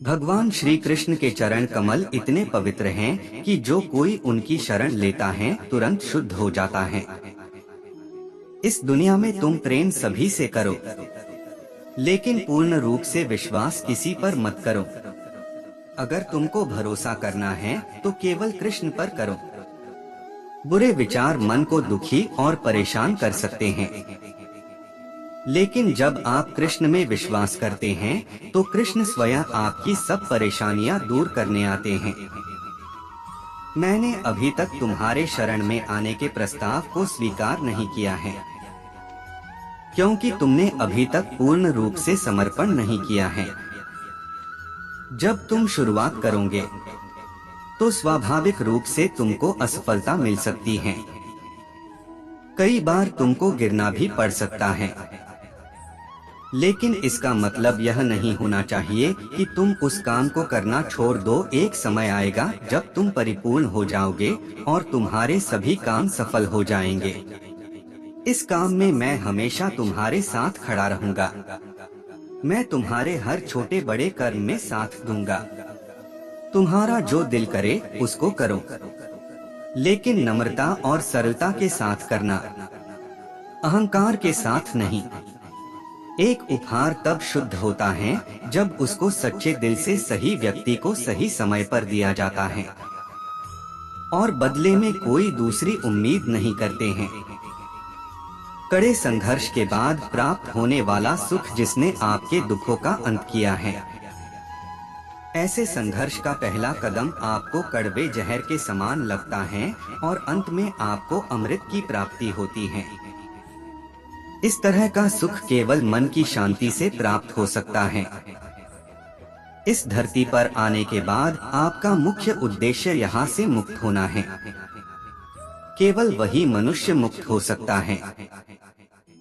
भगवान श्री कृष्ण के चरण कमल इतने पवित्र हैं कि जो कोई उनकी शरण लेता है तुरंत शुद्ध हो जाता है। इस दुनिया में तुम प्रेम सभी से करो, लेकिन पूर्ण रूप से विश्वास किसी पर मत करो। अगर तुमको भरोसा करना है तो केवल कृष्ण पर करो। बुरे विचार मन को दुखी और परेशान कर सकते हैं, लेकिन जब आप कृष्ण में विश्वास करते हैं तो कृष्ण स्वयं आपकी सब परेशानियां दूर करने आते हैं। मैंने अभी तक तुम्हारे शरण में आने के प्रस्ताव को स्वीकार नहीं किया है, क्योंकि तुमने अभी तक पूर्ण रूप से समर्पण नहीं किया है। जब तुम शुरुआत करोगे तो स्वाभाविक रूप से तुमको असफलता मिल सकती है। कई बार तुमको गिरना भी पड़ सकता है, लेकिन इसका मतलब यह नहीं होना चाहिए कि तुम उस काम को करना छोड़ दो। एक समय आएगा जब तुम परिपूर्ण हो जाओगे और तुम्हारे सभी काम सफल हो जाएंगे। इस काम में मैं हमेशा तुम्हारे साथ खड़ा रहूंगा। मैं तुम्हारे हर छोटे बड़े कर्म में साथ दूंगा। तुम्हारा जो दिल करे उसको करो, लेकिन नम्रता और सरलता के साथ करना, अहंकार के साथ नहीं। एक उपहार तब शुद्ध होता है जब उसको सच्चे दिल से सही व्यक्ति को सही समय पर दिया जाता है और बदले में कोई दूसरी उम्मीद नहीं करते हैं। कड़े संघर्ष के बाद प्राप्त होने वाला सुख जिसने आपके दुखों का अंत किया है। ऐसे संघर्ष का पहला कदम आपको कड़वे जहर के समान लगता है और अंत में आपको अमृत की प्राप्ति होती है। इस तरह का सुख केवल मन की शांति से प्राप्त हो सकता है। इस धरती पर आने के बाद आपका मुख्य उद्देश्य यहाँ से मुक्त होना है। केवल वही मनुष्य मुक्त हो सकता है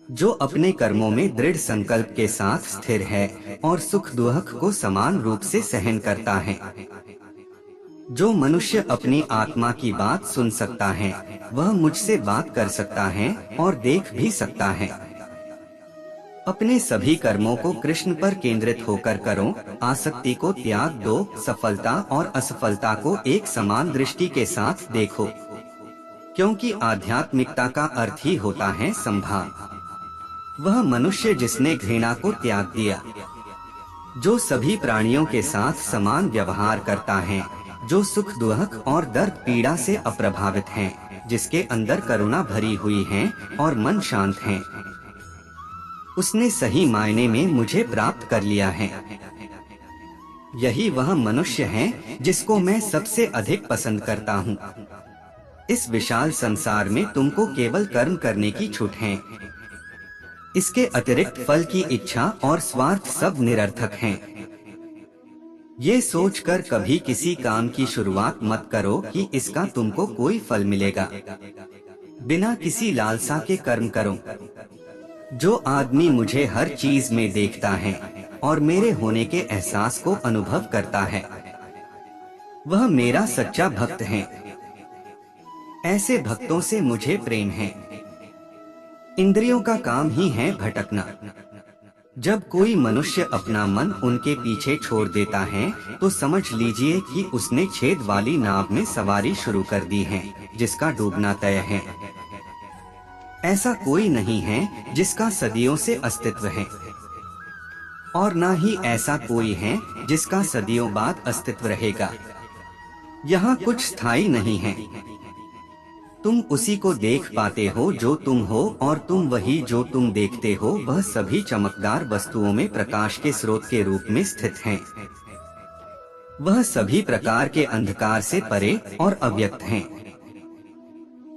जो अपने कर्मों में दृढ़ संकल्प के साथ स्थिर है और सुख दुख को समान रूप से सहन करता है। जो मनुष्य अपनी आत्मा की बात सुन सकता है वह मुझसे बात कर सकता है और देख भी सकता है। अपने सभी कर्मों को कृष्ण पर केंद्रित होकर करो। आसक्ति को त्याग दो। सफलता और असफलता को एक समान दृष्टि के साथ देखो, क्योंकि आध्यात्मिकता का अर्थ ही होता है संभाव। वह मनुष्य जिसने घृणा को त्याग दिया, जो सभी प्राणियों के साथ समान व्यवहार करता है, जो सुख दुख और दर्द पीड़ा से अप्रभावित है, जिसके अंदर करुणा भरी हुई है और मन शांत है, उसने सही मायने में मुझे प्राप्त कर लिया है। यही वह मनुष्य है जिसको मैं सबसे अधिक पसंद करता हूँ। इस विशाल संसार में तुमको केवल कर्म करने की छूट है। इसके अतिरिक्त फल की इच्छा और स्वार्थ सब निरर्थक हैं। ये सोचकर कभी किसी काम की शुरुआत मत करो कि इसका तुमको कोई फल मिलेगा। बिना किसी लालसा के कर्म करो। जो आदमी मुझे हर चीज में देखता है और मेरे होने के एहसास को अनुभव करता है, वह मेरा सच्चा भक्त है। ऐसे भक्तों से मुझे प्रेम है। इंद्रियों का काम ही है भटकना। जब कोई मनुष्य अपना मन उनके पीछे छोड़ देता है तो समझ लीजिए कि उसने छेद वाली नाव में सवारी शुरू कर दी है, जिसका डूबना तय है। ऐसा कोई नहीं है जिसका सदियों से अस्तित्व है, और ना ही ऐसा कोई है जिसका सदियों बाद अस्तित्व रहेगा। यहाँ कुछ स्थायी नहीं है। तुम उसी को देख पाते हो जो तुम हो, और तुम वही जो तुम देखते हो वह सभी चमकदार वस्तुओं में प्रकाश के स्रोत के रूप में स्थित हैं। वह सभी प्रकार के अंधकार से परे और अव्यक्त हैं।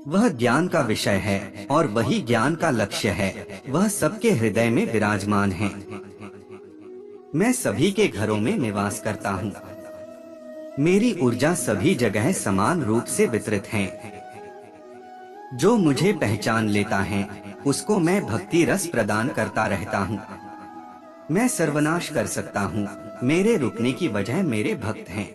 वह ज्ञान का विषय है और वही ज्ञान का लक्ष्य है। वह सबके हृदय में विराजमान है। मैं सभी के घरों में निवास करता हूँ। मेरी ऊर्जा सभी जगह समान रूप से वितरित है। जो मुझे पहचान लेता है उसको मैं भक्ति रस प्रदान करता रहता हूँ। मैं सर्वनाश कर सकता हूँ। मेरे रुकने की वजह मेरे भक्त हैं।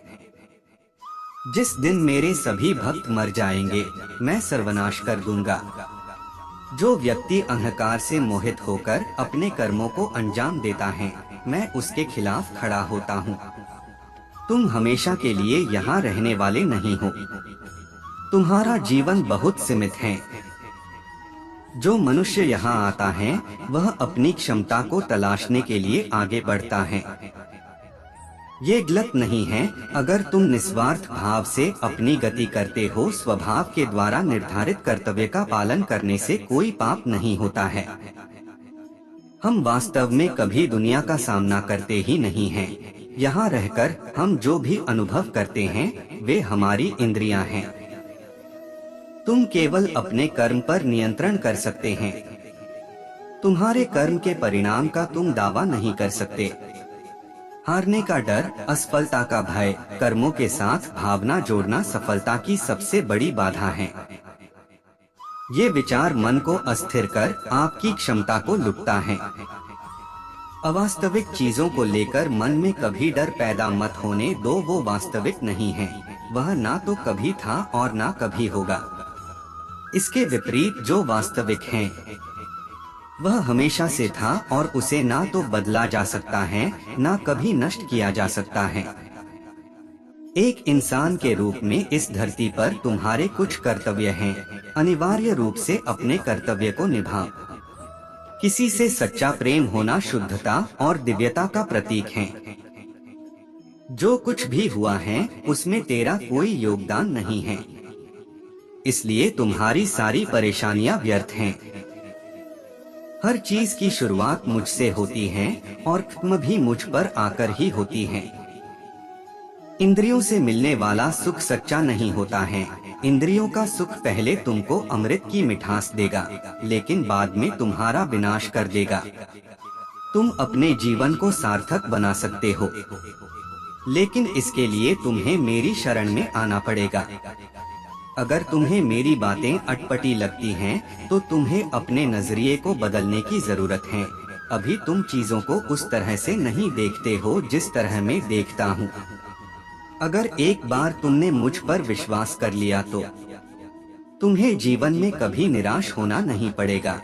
जिस दिन मेरे सभी भक्त मर जाएंगे मैं सर्वनाश कर दूंगा। जो व्यक्ति अहंकार से मोहित होकर अपने कर्मों को अंजाम देता है, मैं उसके खिलाफ खड़ा होता हूँ। तुम हमेशा के लिए यहाँ रहने वाले नहीं हो। तुम्हारा जीवन बहुत सीमित है। जो मनुष्य यहाँ आता है वह अपनी क्षमता को तलाशने के लिए आगे बढ़ता है। ये गलत नहीं है अगर तुम निस्वार्थ भाव से अपनी गति करते हो। स्वभाव के द्वारा निर्धारित कर्तव्य का पालन करने से कोई पाप नहीं होता है। हम वास्तव में कभी दुनिया का सामना करते ही नहीं हैं। यहाँ रहकर हम जो भी अनुभव करते हैं वे हमारी इंद्रियां हैं। तुम केवल अपने कर्म पर नियंत्रण कर सकते हैं। तुम्हारे कर्म के परिणाम का तुम दावा नहीं कर सकते। हारने का डर, असफलता का भय, कर्मों के साथ भावना जोड़ना सफलता की सबसे बड़ी बाधा है। ये विचार मन को अस्थिर कर आपकी क्षमता को लुटता है। अवास्तविक चीजों को लेकर मन में कभी डर पैदा मत होने दो। वो वास्तविक नहीं है। वह ना तो कभी था और ना कभी होगा। इसके विपरीत जो वास्तविक है वह हमेशा से था और उसे ना तो बदला जा सकता है ना कभी नष्ट किया जा सकता है। एक इंसान के रूप में इस धरती पर तुम्हारे कुछ कर्तव्य हैं। अनिवार्य रूप से अपने कर्तव्य को निभाओ। किसी से सच्चा प्रेम होना शुद्धता और दिव्यता का प्रतीक है। जो कुछ भी हुआ है उसमें तेरा कोई योगदान नहीं है, इसलिए तुम्हारी सारी परेशानियां व्यर्थ हैं। हर चीज की शुरुआत मुझसे होती है और खत्म भी मुझ पर आकर ही होती है। इंद्रियों से मिलने वाला सुख सच्चा नहीं होता है। इंद्रियों का सुख पहले तुमको अमृत की मिठास देगा, लेकिन बाद में तुम्हारा विनाश कर देगा। तुम अपने जीवन को सार्थक बना सकते हो, लेकिन इसके लिए तुम्हें मेरी शरण में आना पड़ेगा। अगर तुम्हें मेरी बातें अटपटी लगती हैं, तो तुम्हें अपने नजरिए को बदलने की जरूरत है। अभी तुम चीजों को उस तरह से नहीं देखते हो जिस तरह मैं देखता हूँ। अगर एक बार तुमने मुझ पर विश्वास कर लिया तो तुम्हें जीवन में कभी निराश होना नहीं पड़ेगा।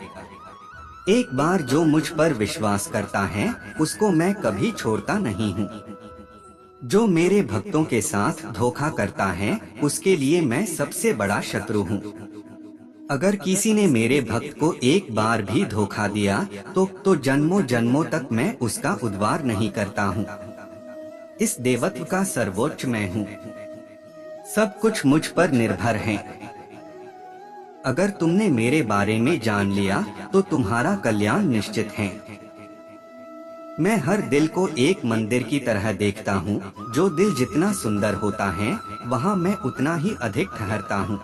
एक बार जो मुझ पर विश्वास करता है उसको मैं कभी छोड़ता नहीं हूँ। जो मेरे भक्तों के साथ धोखा करता है उसके लिए मैं सबसे बड़ा शत्रु हूँ। अगर किसी ने मेरे भक्त को एक बार भी धोखा दिया तो जन्मों जन्मों तक मैं उसका उद्धार नहीं करता हूँ। इस देवत्व का सर्वोच्च मैं हूँ। सब कुछ मुझ पर निर्भर है। अगर तुमने मेरे बारे में जान लिया तो तुम्हारा कल्याण निश्चित है। मैं हर दिल को एक मंदिर की तरह देखता हूँ। जो दिल जितना सुंदर होता है वहाँ मैं उतना ही अधिक ठहरता हूँ।